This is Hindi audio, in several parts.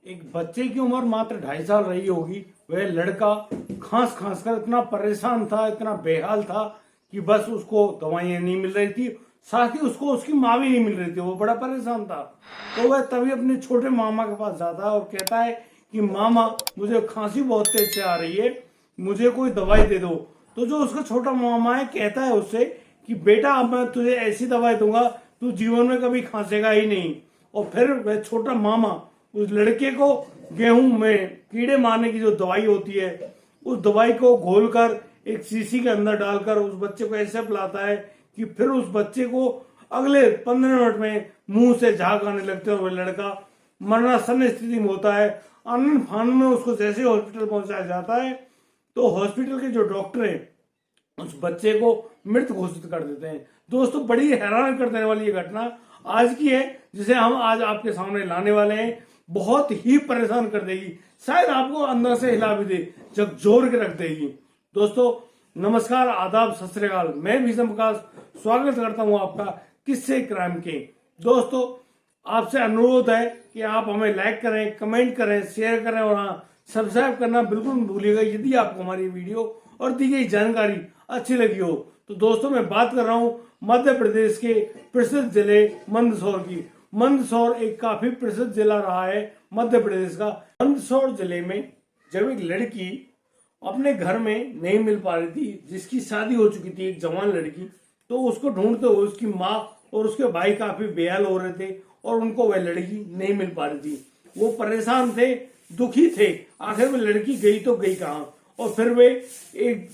एक बच्चे की उम्र मात्र 2.5 साल रही होगी। वह लड़का खांस खांस कर इतना परेशान था, इतना बेहाल था कि बस उसको दवाइयां नहीं मिल रही थी, साथ ही उसको उसकी माँ भी नहीं मिल रही थी। वो बड़ा परेशान था। तो वह तभी अपने छोटे मामा के पास जाता है और कहता है कि मामा, मुझे खांसी बहुत तेज से आ रही है, मुझे कोई दवाई दे दो। तो जो उसका छोटा मामा है कहता है उससे कि बेटा, अब मैं तुझे ऐसी दवाई दूंगा, तू जीवन में कभी खांसेगा ही नहीं। और फिर वह छोटा मामा उस लड़के को गेहूं में कीड़े मारने की जो दवाई होती है, उस दवाई को घोलकर एक शीशी के अंदर डालकर उस बच्चे को ऐसे पिलाता है कि फिर उस बच्चे को अगले 15 मिनट में मुंह से झाग आने लगते हैं और वह लड़का मरणासन स्थिति में होता है। आनंद फानन में उसको जैसे हॉस्पिटल पहुंचाया जाता है तो हॉस्पिटल के जो डॉक्टर हैं उस बच्चे को मृत घोषित कर देते हैं। दोस्तों, बड़ी हैरान कर देने वाली ये घटना आज की है, जिसे हम आज आपके सामने लाने वाले हैं। बहुत ही परेशान कर देगी, शायद आपको अंदर से हिला भी दे, झकझोर के रख देगी। दोस्तों नमस्कार, आदाब, सत श्री अकाल। मैं भीषम प्रकाश स्वागत करता हूं आपका किस्से क्राइम के। दोस्तों, आपसे अनुरोध है कि आप हमें लाइक करें, कमेंट करें, शेयर करें और हाँ, सब्सक्राइब करना बिल्कुल मत भूलिएगा यदि आपको हमारी वीडियो और दी गई जानकारी अच्छी लगी हो। तो दोस्तों, मैं बात कर रहा हूं मध्य प्रदेश के प्रसिद्ध जिले मंदसौर की। मंदसौर एक काफी प्रसिद्ध जिला रहा है मध्य प्रदेश का। मंदसौर जिले में जब एक लड़की अपने घर में नहीं मिल पा रही थी, जिसकी शादी हो चुकी थी, एक जवान लड़की, तो उसको ढूंढते हुए उसकी माँ और उसके भाई काफी बेहाल हो रहे थे और उनको वह लड़की नहीं मिल पा रही थी। वो परेशान थे, दुखी थे। आखिर में लड़की गई तो गई कहाँ। और फिर वे एक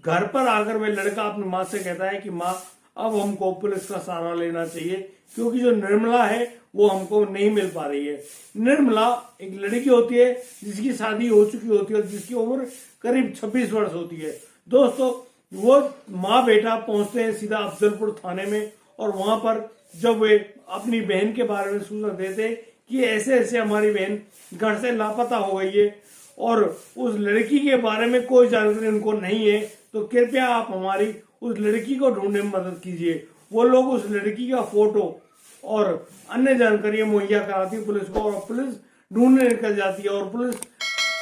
घर पर आकर वह लड़का अपनी माँ से कहता है कि माँ, अब हमको पुलिस का सहारा लेना चाहिए, क्योंकि जो निर्मला है वो हमको नहीं मिल पा रही है। निर्मला एक लड़की होती है जिसकी शादी हो चुकी होती है और जिसकी उम्र करीब 26 वर्ष होती है। दोस्तों, वो माँ बेटा पहुंचते हैं सीधा अफजलपुर थाने में और वहां पर जब वे अपनी बहन के बारे में सूचना देते कि ऐसे ऐसे हमारी बहन घर से लापता हो गई है और उस लड़की के बारे में कोई जानकारी उनको नहीं है, तो कृपया आप हमारी उस लड़की को ढूंढने में मदद कीजिए। वो लोग उस लड़की का फोटो और अन्य जानकारियां मुहैया कराती है पुलिस को और पुलिस ढूंढने निकल जाती है और पुलिस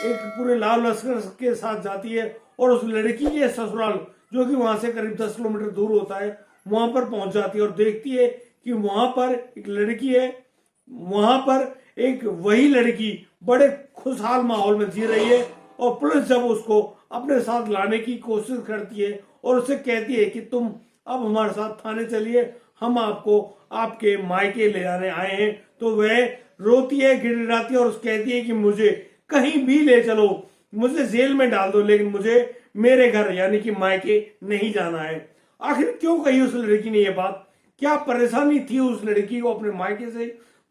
एक पूरे लाल लश्कर के साथ जाती है और उस लड़की के ससुराल, जो कि वहां से करीब 10 किलोमीटर दूर होता है, वहां पर पहुंच जाती है और देखती है कि वहां पर एक लड़की है। वहां पर एक वही लड़की बड़े खुशहाल माहौल में जी रही है और पुलिस जब उसको अपने साथ लाने की कोशिश करती है और उससे कहती है कि तुम अब हमारे साथ थाने चलिए, हम आपको आपके मायके ले जाने आए हैं, तो वह रोती है, गिड़गिड़ाती है और कहती है कि मुझे कहीं भी ले चलो, मुझे जेल में डाल दो, लेकिन मुझे मेरे घर यानी कि मायके नहीं जाना है। आखिर क्यों कही उस लड़की ने ये बात? क्या परेशानी थी उस लड़की को अपने मायके से?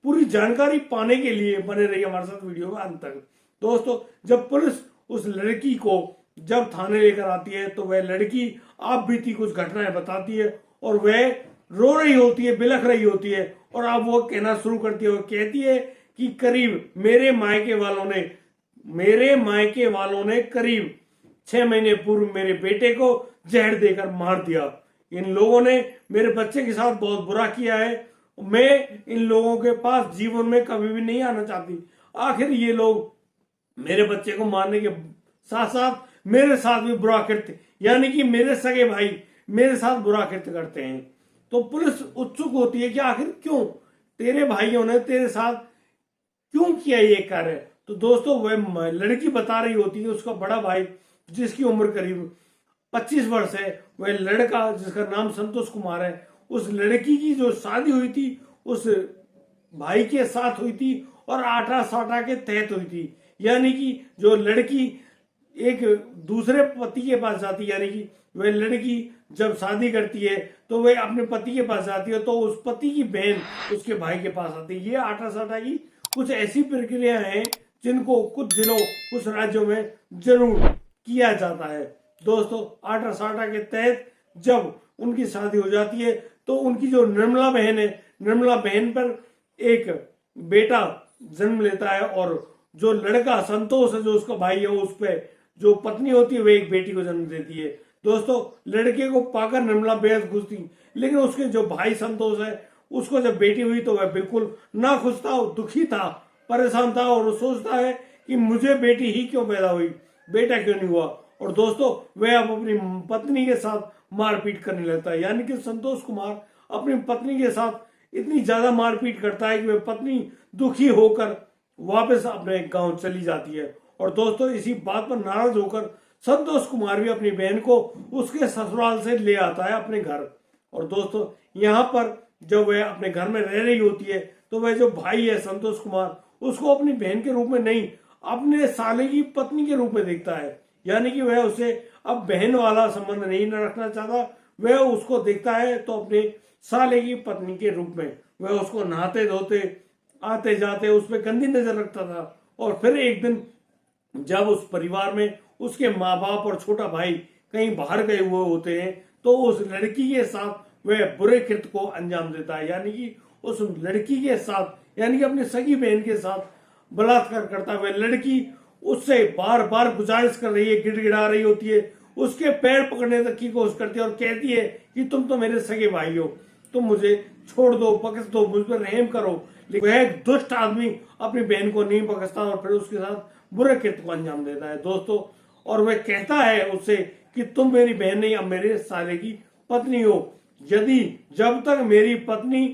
पूरी जानकारी पाने के लिए बने रही हमारे साथ वीडियो में अंत तक। दोस्तों, जब पुलिस उस लड़की को जब थाने लेकर आती है तो वह लड़की आप बीती कुछ घटनाएं बताती है और वह रो रही होती है, बिलख रही होती है और अब वो कहना शुरू करती है। वो कहती है कि करीब मेरे मायके वालों ने करीब 6 महीने पूर्व मेरे बेटे को जहर देकर मार दिया। इन लोगों ने मेरे बच्चे के साथ बहुत बुरा किया है। मैं इन लोगों के पास जीवन में कभी भी नहीं आना चाहती। आखिर ये लोग मेरे बच्चे को मारने के साथ साथ मेरे साथ भी बुरा कृत्य, यानी कि मेरे सगे भाई मेरे साथ बुरा कृत्य करते हैं। तो पुलिस उत्सुक होती है कि आखिर क्यों तेरे भाइयों ने तेरे साथ क्यों किया ये कार्य। तो दोस्तों, वह लड़की बता रही होती है उसका बड़ा भाई, जिसकी उम्र करीब 25 वर्ष है, वह लड़का जिसका नाम संतोष कुमार है, उस लड़की की जो शादी हुई थी उस भाई के साथ हुई थी और आटा साटा के तहत हुई थी। यानी कि जो लड़की एक दूसरे पति के पास जाती है, यानी कि वह लड़की जब शादी करती है तो वह अपने पति के पास जाती है, तो उस पति की बहन उसके भाई के पास आती है। ये आटा साटा की कुछ ऐसी प्रक्रिया है जिनको कुछ जिलों, कुछ राज्यों में जरूर किया जाता है। दोस्तों, आटा साटा के तहत जब उनकी शादी हो जाती है तो उनकी जो निर्मला बहन है, निर्मला बहन पर एक बेटा जन्म लेता है और जो लड़का संतोष है, जो उसका भाई है, उस पर जो पत्नी होती है वह एक बेटी को जन्म देती है। दोस्तों, लड़के को पाकर निर्मला बेहद खुश थी, लेकिन उसके जो भाई संतोष है, उसको जब बेटी हुई तो वह बिल्कुल ना खुश था, दुखी था परेशान था और वो सोचता है कि मुझे बेटी ही क्यों पैदा हुई, बेटा क्यों नहीं हुआ। और दोस्तों वह अब अपनी पत्नी के साथ मारपीट करने लगता है, यानी कि संतोष कुमार अपनी पत्नी के साथ इतनी ज्यादा मारपीट करता है कि वह पत्नी दुखी होकर वापस अपने गांव चली जाती है। और दोस्तों इसी बात पर नाराज होकर संतोष कुमार भी अपनी बहन को उसके ससुराल से ले आता है अपने घर। और दोस्तों यहाँ पर जब वह अपने घर में रह रही होती है तो वह जो भाई है संतोष कुमार उसको अपनी बहन के रूप में नहीं, अपने साले की पत्नी के रूप में देखता है, यानी कि वह उसे अब बहन वाला संबंध नहीं न रखना चाहता, वह उसको देखता है तो अपने साले की पत्नी के रूप में। वह उसको नहाते धोते आते जाते उस पर गंदी नजर रखता था। और फिर एक दिन जब उस परिवार में उसके माँ बाप और छोटा भाई कहीं बाहर गए हुए होते हैं तो उस लड़की के साथ वह बुरे कृत्य को अंजाम देता है, यानी कि उस लड़की के साथ, यानी कि अपनी सगी बहन के साथ बलात्कार करता है। वह लड़की उससे बार बार गुजारिश कर रही है, गिड़गिड़ा रही होती है, उसके पैर पकड़ने तक की कोशिश करती है और कहती है कि तुम तो मेरे सगे भाई हो, तुम मुझे छोड़ दो, बख्श दो, मुझ पर रहम करो। लेकिन वह एक दुष्ट आदमी अपनी बहन को नहीं बख्शता और फिर उसके साथ बुरे कृत्य को अंजाम देता है दोस्तों। और वह कहता है उससे कि तुम मेरी बहन नहीं, अब मेरे साले की पत्नी हो, यदि जब तक मेरी पत्नी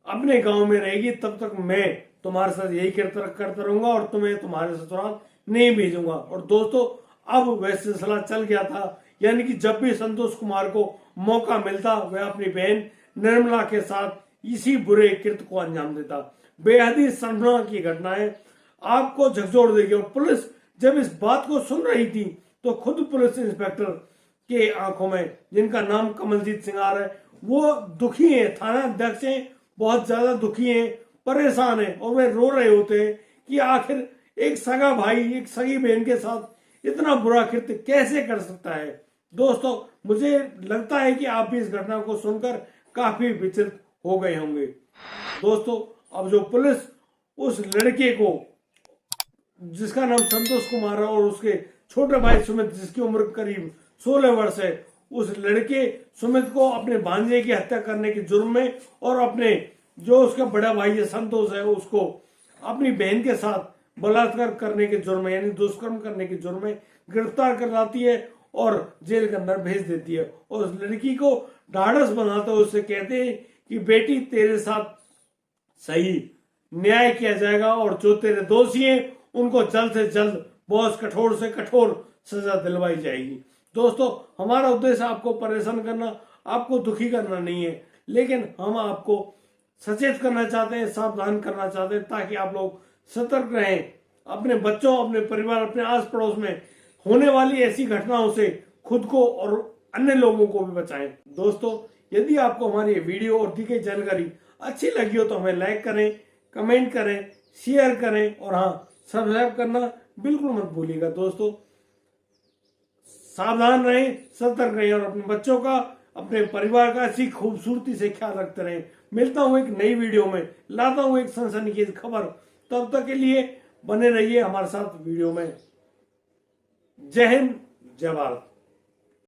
अपने गांव में रहेगी तब तक मैं तुम्हारे साथ यही करता रहूंगा और तुम्हें तुम्हारे ससुराल नहीं भेजूंगा। और दोस्तों अब वह सिलसिला चल गया था, यानी कि जब भी संतोष कुमार को मौका मिलता वह अपनी बहन निर्मला के साथ इसी बुरे कृत्य को अंजाम देता। बेहद ही शर्मनाक की घटना है, आपको झकझोर देगी। और पुलिस जब इस बात को सुन रही थी तो खुद पुलिस इंस्पेक्टर के आंखों में, जिनका नाम कमलजीत सिंगार है, वो दुखी है, थाना अध्यक्ष है, बहुत ज्यादा दुखी है, परेशान है और वे रो रहे होते हैं कि आखिर एक सगा भाई एक सगी बहन के साथ इतना बुरा कृत्य कैसे कर सकता है। दोस्तों मुझे लगता है कि आप भी इस घटना को सुनकर काफी विचलित हो गए होंगे। दोस्तों अब जो पुलिस उस लड़के को, जिसका नाम संतोष कुमार है, और उसके छोटे भाई सुमित जिसकी उम्र करीब 16 वर्ष है, उस लड़के सुमित को अपने भांजे की हत्या करने के जुर्म में और अपने जो उसका बड़ा भाई है संतोष है उसको अपनी बहन के साथ बलात्कार करने के जुर्म में, यानी दुष्कर्म करने के जुर्म में गिरफ्तार कर लाती है और जेल के अंदर भेज देती है। और उस लड़की को ढाढ़स बनाते हुए उससे कहते हैं कि बेटी तेरे साथ सही न्याय किया जाएगा और जो तेरे दोषी हैं उनको जल्द से जल्द बहुत कठोर से कठोर सजा दिलवाई जाएगी। दोस्तों हमारा उद्देश्य आपको परेशान करना, आपको दुखी करना नहीं है, लेकिन हम आपको सचेत करना चाहते हैं, सावधान करना चाहते हैं, ताकि आप लोग सतर्क रहें, अपने बच्चों, अपने परिवार, अपने आस पड़ोस में होने वाली ऐसी घटनाओं से खुद को और अन्य लोगों को भी बचाएं। दोस्तों यदि आपको हमारी वीडियो और दी गई जानकारी अच्छी लगी हो तो हमें लाइक करें, कमेंट करें, शेयर करें और हाँ सब्सक्राइब करना बिल्कुल मत भूलिएगा। दोस्तों सावधान रहें, सतर्क रहें और अपने बच्चों का, अपने परिवार का ऐसी खूबसूरती से ख्याल रखते रहें। मिलता हूं एक नई वीडियो में, लाता हूं एक सनसनीखेज खबर। तब तक के लिए बने रहिए हमारे साथ वीडियो में। जय हिंद, जय भारत।